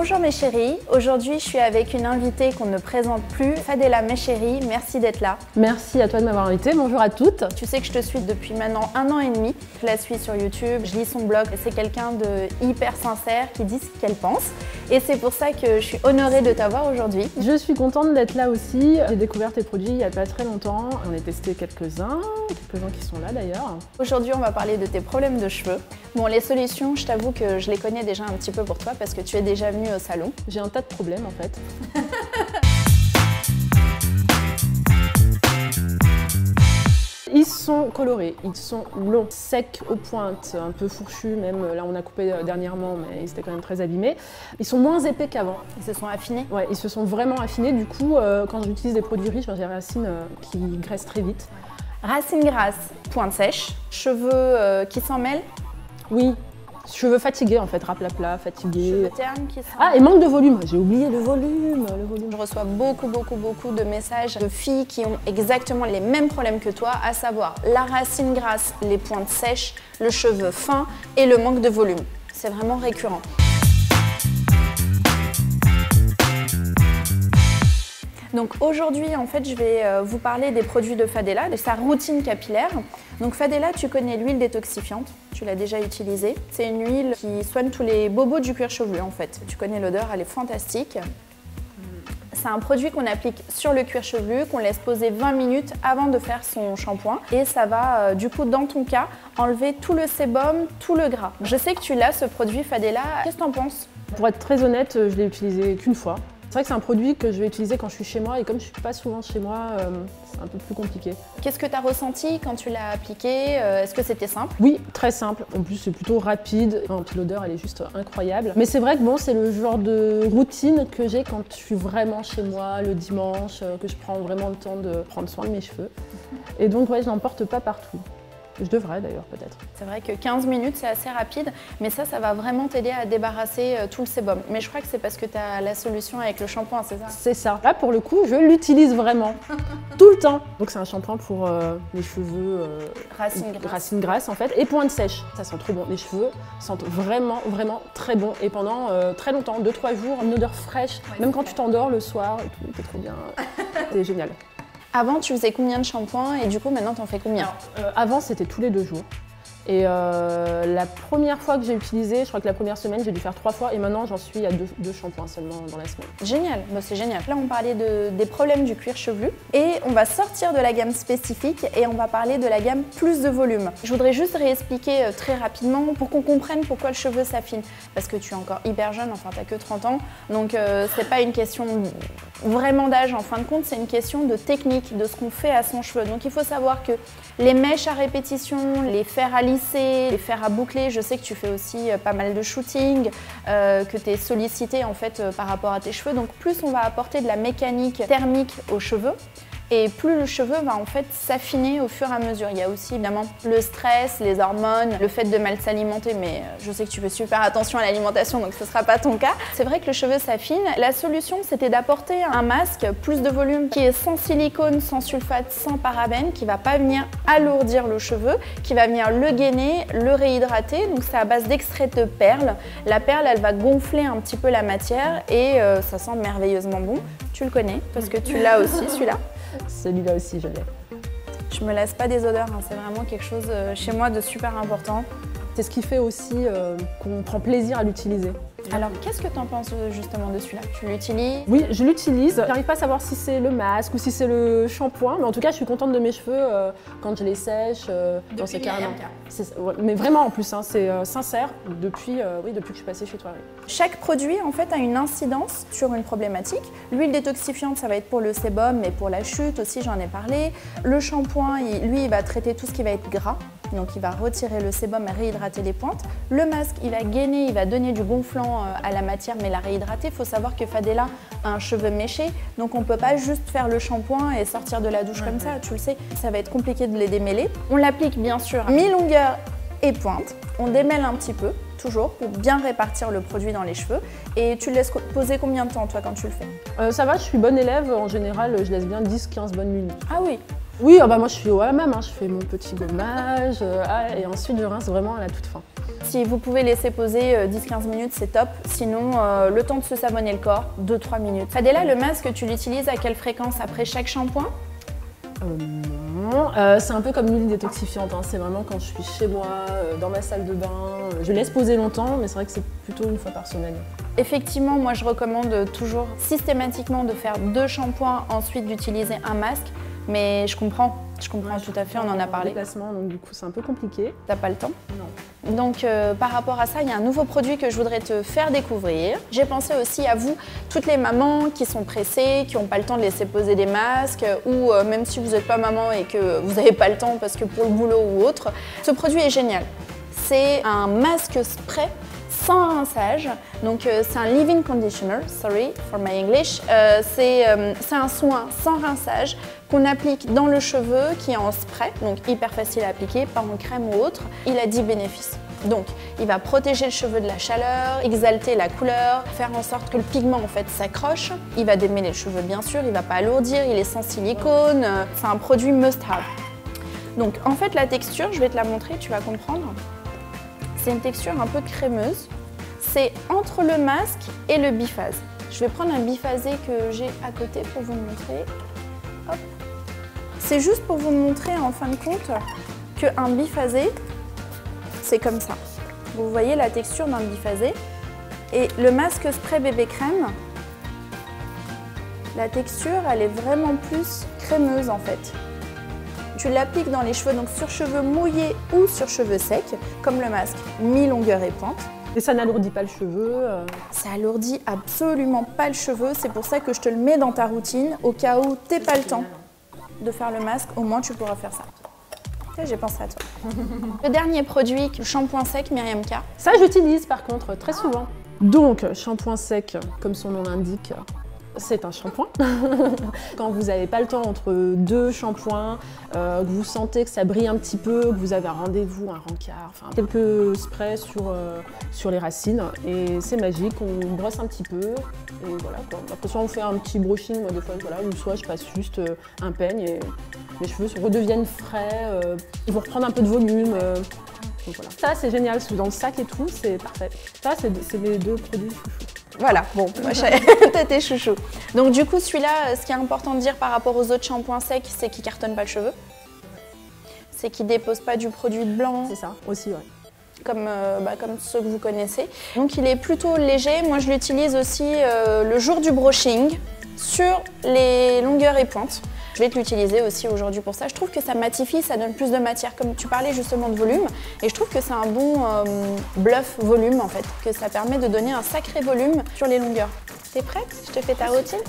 Bonjour mes chéris, aujourd'hui je suis avec une invitée qu'on ne présente plus, Fadela Mechery, merci d'être là. Merci à toi de m'avoir invitée, bonjour à toutes. Tu sais que je te suis depuis maintenant 1 an et demi, je la suis sur YouTube, je lis son blog et c'est quelqu'un de hyper sincère qui dit ce qu'elle pense et c'est pour ça que je suis honorée de t'avoir aujourd'hui. Je suis contente d'être là aussi, j'ai découvert tes produits il n'y a pas très longtemps, on a testé quelques-uns qui sont là d'ailleurs. Aujourd'hui on va parler de tes problèmes de cheveux. Bon, les solutions, je t'avoue que je les connais déjà un petit peu pour toi parce que tu es déjà venue au salon. J'ai un tas de problèmes en fait. Ils sont colorés, ils sont longs, secs aux pointes, un peu fourchus, même là on a coupé dernièrement mais ils étaient quand même très abîmés. Ils sont moins épais qu'avant. Ils se sont affinés? Ouais, ils se sont vraiment affinés, du coup quand j'utilise des produits riches, j'ai des racines qui graissent très vite. Racines grasses, pointe sèche, cheveux qui s'en mêlent? Oui, cheveux fatigués en fait, raplapla, fatigués. Cheveux ternes qui s'en Ah, et manque de volume, j'ai oublié le volume. Je reçois beaucoup de messages de filles qui ont exactement les mêmes problèmes que toi, à savoir la racine grasse, les pointes sèches, le cheveu fin et le manque de volume. C'est vraiment récurrent. Donc aujourd'hui, en fait, je vais vous parler des produits de Fadela, de sa routine capillaire. Donc Fadela, tu connais l'huile détoxifiante, tu l'as déjà utilisée. C'est une huile qui soigne tous les bobos du cuir chevelu en fait. Tu connais l'odeur, elle est fantastique. C'est un produit qu'on applique sur le cuir chevelu, qu'on laisse poser 20 minutes avant de faire son shampoing. Et ça va, du coup, dans ton cas, enlever tout le sébum, tout le gras. Je sais que tu l'as, ce produit Fadela. Qu'est-ce que t'en penses? Pour être très honnête, je l'ai utilisé qu'une fois. C'est vrai que c'est un produit que je vais utiliser quand je suis chez moi et comme je suis pas souvent chez moi, c'est un peu plus compliqué. Qu'est-ce que tu as ressenti quand tu l'as appliqué? Est-ce que c'était simple? Oui, très simple. En plus, c'est plutôt rapide. Enfin, puis l'odeur, elle est juste incroyable. Mais c'est vrai que bon, c'est le genre de routine que j'ai quand je suis vraiment chez moi le dimanche, que je prends vraiment le temps de prendre soin de mes cheveux. Et donc, ouais, je n'en porte pas partout. Je devrais d'ailleurs peut-être. C'est vrai que 15 minutes c'est assez rapide, mais ça va vraiment t'aider à débarrasser tout le sébum. Mais je crois que c'est parce que tu as la solution avec le shampoing, c'est ça? C'est ça. Là pour le coup, je l'utilise vraiment, tout le temps. Donc c'est un shampoing pour les cheveux racines grasses en fait, et pointe sèche. Ça sent trop bon. Les cheveux sentent vraiment très bon. Et pendant très longtemps, 2-3 jours, une odeur fraîche. Ouais, même quand tu t'endors le soir, c'est trop bien. C'est génial. Avant, tu faisais combien de shampoings et du coup, maintenant, t'en fais combien? Avant, c'était tous les 2 jours. Et la première fois que j'ai utilisé, je crois que la première semaine, j'ai dû faire 3 fois et maintenant, j'en suis à 2 shampoings seulement dans la semaine. Génial, bah, c'est génial. Là, on parlait des problèmes du cuir chevelu et on va sortir de la gamme spécifique et on va parler de la gamme plus de volume. Je voudrais juste réexpliquer très rapidement pour qu'on comprenne pourquoi le cheveu s'affine. Parce que tu es encore hyper jeune, enfin, t'as que 30 ans, donc c'est pas une question vraiment d'âge en fin de compte, c'est une question de technique, de ce qu'on fait à son cheveu. Donc il faut savoir que les mèches à répétition, les fers à lisser, les fers à boucler, je sais que tu fais aussi pas mal de shooting, que tu es sollicité en fait par rapport à tes cheveux. Donc plus on va apporter de la mécanique thermique aux cheveux, et plus le cheveu va en fait s'affiner au fur et à mesure. Il y a aussi évidemment le stress, les hormones, le fait de mal s'alimenter, mais je sais que tu fais super attention à l'alimentation, donc ce ne sera pas ton cas. C'est vrai que le cheveu s'affine. La solution, c'était d'apporter un masque plus de volume qui est sans silicone, sans sulfate, sans parabène, qui ne va pas venir alourdir le cheveu, qui va venir le gainer, le réhydrater. Donc c'est à base d'extrait de perles. La perle, elle va gonfler un petit peu la matière et ça sent merveilleusement bon. Tu le connais parce que tu l'as aussi, celui-là. Celui-là aussi, je l'ai. Je me lasse pas des odeurs, hein. C'est vraiment quelque chose chez moi de super important. C'est ce qui fait aussi qu'on prend plaisir à l'utiliser. Alors, qu'est-ce que tu en penses justement de celui-là? Tu l'utilises? Oui, je l'utilise. J'arrive pas à savoir si c'est le masque ou si c'est le shampoing, mais en tout cas, je suis contente de mes cheveux quand je les sèche. Depuis carrément. Mais vraiment, en plus, hein, c'est sincère depuis que je suis passée chez toi. Oui. Chaque produit, en fait, a une incidence sur une problématique. L'huile détoxifiante, ça va être pour le sébum, mais pour la chute aussi, j'en ai parlé. Le shampoing, lui, il va traiter tout ce qui va être gras. Donc il va retirer le sébum et réhydrater les pointes. Le masque, il va gainer, il va donner du gonflant à la matière mais la réhydrater. Il faut savoir que Fadela a un cheveu méché, donc on ne peut pas juste faire le shampoing et sortir de la douche comme ça, tu le sais. Ça va être compliqué de les démêler. On l'applique bien sûr à mi-longueur et pointe. On démêle un petit peu, toujours, pour bien répartir le produit dans les cheveux. Et tu le laisses poser combien de temps toi quand tu le fais? Ça va, je suis bonne élève. En général, je laisse bien 10-15 bonnes minutes. Ah oui. Oui, moi je suis au hammam, hein, je fais mon petit gommage et ensuite je rince vraiment à la toute fin. Si vous pouvez laisser poser 10-15 minutes, c'est top. Sinon, le temps de se savonner le corps, 2-3 minutes. Fadela, le masque, tu l'utilises à quelle fréquence après chaque shampoing? Non, c'est un peu comme l'huile détoxifiante, hein. C'est vraiment quand je suis chez moi, dans ma salle de bain. Je laisse poser longtemps, mais c'est vrai que c'est plutôt une fois par semaine. Effectivement, moi je recommande toujours systématiquement de faire 2 shampoings, ensuite d'utiliser un masque. Mais je comprends tout à fait, on en a parlé. Déplacement, donc du coup c'est un peu compliqué. T'as pas le temps? Non. Donc par rapport à ça, il y a un nouveau produit que je voudrais te faire découvrir. J'ai pensé aussi à vous, toutes les mamans qui sont pressées, qui n'ont pas le temps de laisser poser des masques, ou même si vous n'êtes pas maman et que vous n'avez pas le temps parce que pour le boulot ou autre, ce produit est génial. C'est un masque spray sans rinçage, donc c'est un leave-in conditioner, sorry for my English. C'est un soin sans rinçage qu'on applique dans le cheveu qui est en spray, donc hyper facile à appliquer, pas en crème ou autre. Il a 10 bénéfices. Donc il va protéger le cheveu de la chaleur, exalter la couleur, faire en sorte que le pigment en fait s'accroche. Il va démêler le cheveu bien sûr, il va pas alourdir, il est sans silicone, c'est un produit must-have. Donc en fait la texture, je vais te la montrer, tu vas comprendre. C'est une texture un peu crémeuse. C'est entre le masque et le biphase. Je vais prendre un biphasé que j'ai à côté pour vous montrer. Hop. C'est juste pour vous montrer en fin de compte qu'un biphasé, c'est comme ça. Vous voyez la texture d'un biphasé. Et le masque spray bébé crème, la texture, elle est vraiment plus crémeuse en fait. Tu l'appliques dans les cheveux, donc sur cheveux mouillés ou sur cheveux secs, comme le masque mi-longueur et pointe. Et ça n'alourdit pas le cheveu Ça alourdit absolument pas le cheveu, c'est pour ça que je te le mets dans ta routine, au cas où t'es pas le temps de faire le masque, au moins tu pourras faire ça. J'ai pensé à toi. Le dernier produit, le shampoing sec Myriam K. Ça j'utilise par contre très souvent. Donc shampoing sec, comme son nom l'indique, c'est un shampoing. Quand vous n'avez pas le temps entre 2 shampoings, que vous sentez que ça brille un petit peu, que vous avez un rendez-vous, un rencard, enfin quelques sprays sur les racines et c'est magique, on brosse un petit peu et voilà quoi. Après soit on fait un petit brushing, moi des fois voilà, ou soit je passe juste un peigne et mes cheveux redeviennent frais, ils vont reprendre un peu de volume. Donc voilà. Ça c'est génial, dans le sac et tout, c'est parfait. Ça c'est mes 2 produits chouchous. Voilà, bon, t'as tes chouchous. Donc du coup, celui-là, ce qui est important de dire par rapport aux autres shampoings secs, c'est qu'il ne cartonne pas le cheveu. C'est qu'il ne dépose pas du produit blanc. C'est ça, aussi, ouais. Comme ceux que vous connaissez. Donc il est plutôt léger. Moi, je l'utilise aussi le jour du brushing sur les longueurs et pointes. Je vais te l'utiliser aussi aujourd'hui pour ça. Je trouve que ça matifie, ça donne plus de matière. Comme tu parlais justement de volume, et je trouve que c'est un bon bluff volume en fait, que ça permet de donner un sacré volume sur les longueurs. T'es prête? Je te fais ta routine?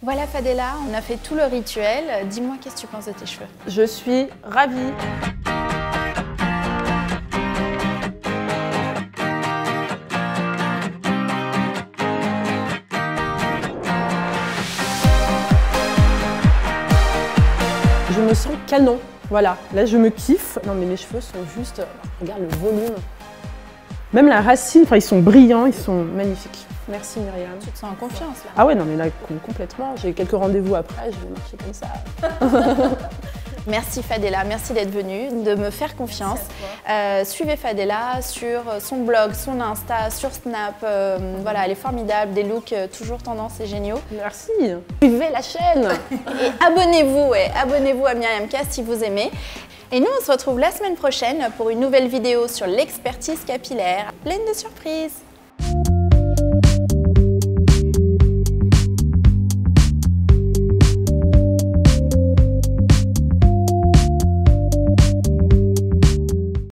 Voilà Fadela, on a fait tout le rituel. Dis-moi, qu'est-ce que tu penses de tes cheveux? Je suis ravie. Je me sens canon. Voilà, là je me kiffe. Non mais mes cheveux sont juste... Regarde le volume. Même la racine, enfin ils sont brillants, ils sont magnifiques. Merci Myriam. Tu te sens en confiance là? Ah ouais, non mais là complètement. J'ai quelques rendez-vous après, je vais marcher comme ça. Merci Fadela, merci d'être venue, de me faire confiance. Suivez Fadela sur son blog, son Insta, sur Snap. Voilà, elle est formidable, des looks toujours tendance et géniaux. Merci. Suivez la chaîne. Et abonnez-vous, abonnez-vous à Myriam K si vous aimez. Et nous, on se retrouve la semaine prochaine pour une nouvelle vidéo sur l'expertise capillaire, pleine de surprises.